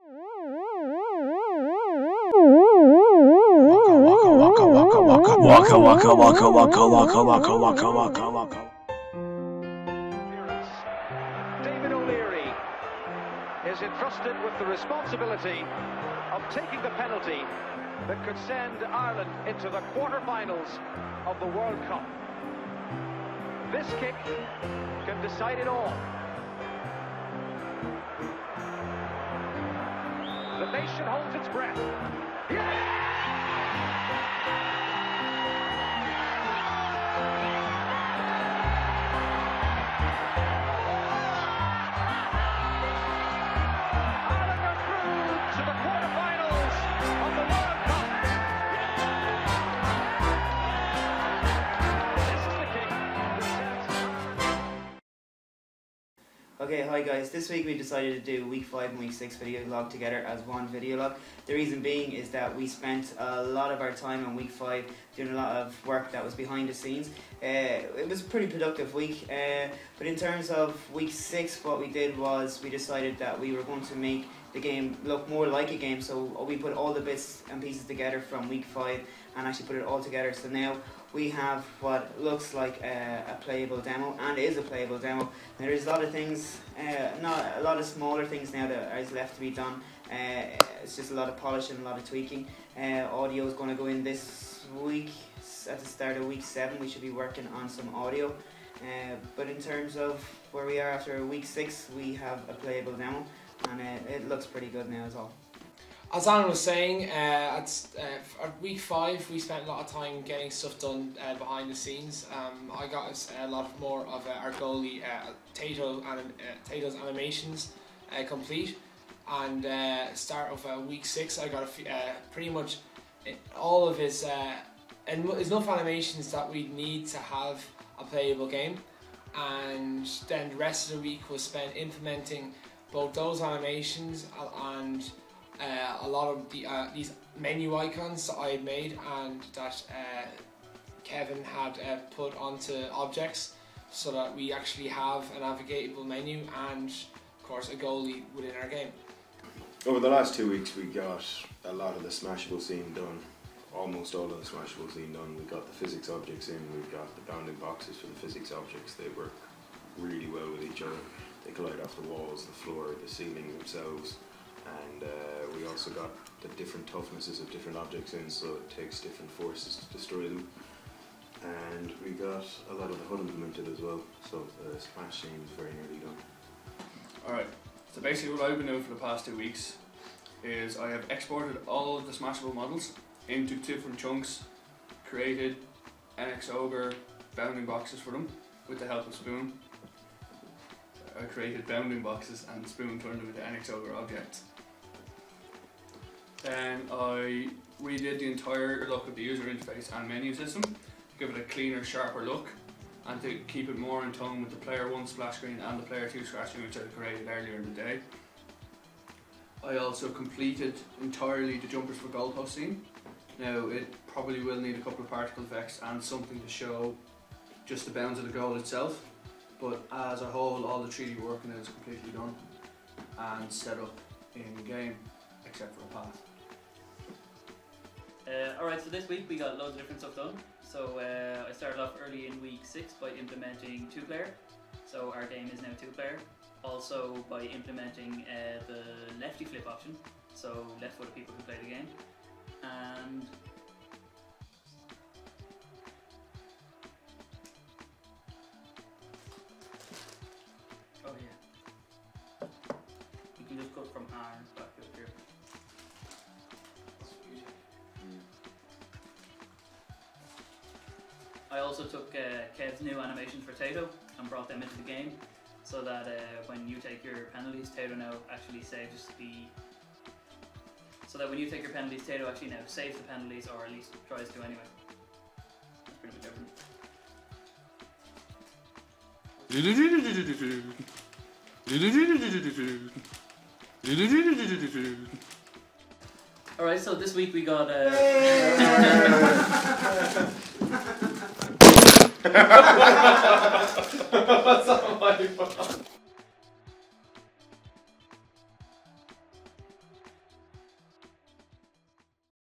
Waka waka waka waka waka waka waka waka waka. David O'Leary is entrusted with the responsibility of taking the penalty that could send Ireland into the quarter-finals of the World Cup. This kick can decide it all. The nation holds its breath. Yeah! Okay, hi guys. This week we decided to do week 5 and week 6 video log together as one video log. The reason being is that we spent a lot of our time on week 5 doing a lot of work that was behind the scenes. It was a pretty productive week, but in terms of week 6, what we did was we decided that we were going to make the game look more like a game, so we put all the bits and pieces together from week 5 and actually put it all together. So now we have what looks like a playable demo, and is a playable demo. Now there's a lot of things, not a lot of smaller things now that is left to be done. It's just a lot of polishing, a lot of tweaking. Audio is going to go in this week. At the start of week 7 we should be working on some audio. But in terms of where we are after week 6, we have a playable demo, and it looks pretty good now as well. As Alan was saying, at week 5 we spent a lot of time getting stuff done behind the scenes. I got us a lot more of our goalie Tato's animations complete, and start of week 6 I got pretty much all of his enough animations that we need to have a playable game, and then the rest of the week was spent implementing both those animations and a lot of these menu icons that I had made and that Kevin had put onto objects, so that we actually have a navigatable menu and of course a goalie within our game. Over the last 2 weeks we got a lot of the smashable scene done, almost all of the smashable scene done. We got the physics objects in, we've got the bounding boxes for the physics objects. They work really well with each other. They collide off the walls, the floor, the ceiling themselves. And we also got the different toughnesses of different objects in, so it takes different forces to destroy them. And we got a lot of the HUD implemented as well, so the splash scene is very nearly done. Alright, so basically what I've been doing for the past 2 weeks is I have exported all of the smashable models into different chunks, created NX Ogre bounding boxes for them with the help of Spoon. I created bounding boxes and Spoon turned them into NX Ogre objects. Then I redid the entire look of the user interface and menu system to give it a cleaner, sharper look, and to keep it more in tone with the Player 1 splash screen and the Player 2 splash screen, which I created earlier in the day. I also completed entirely the jumpers for goalpost scene. Now it probably will need a couple of particle effects and something to show just the bounds of the goal itself, but as a whole all the 3D work in it is completely done and set up in game except for a path. Alright, so this week we got loads of different stuff done. So I started off early in week 6 by implementing 2-player. So our game is now 2-player. Also by implementing the lefty flip option, so left-footed people can play the game. And oh yeah, you can just go from arms back up here. I also took Kev's new animations for Tato and brought them into the game, so that when you take your penalties, Tato now actually saves the. So that when you take your penalties, Tato actually now saves the penalties, or at least tries to anyway. That's pretty much everything. Alright, so this week we got What's up?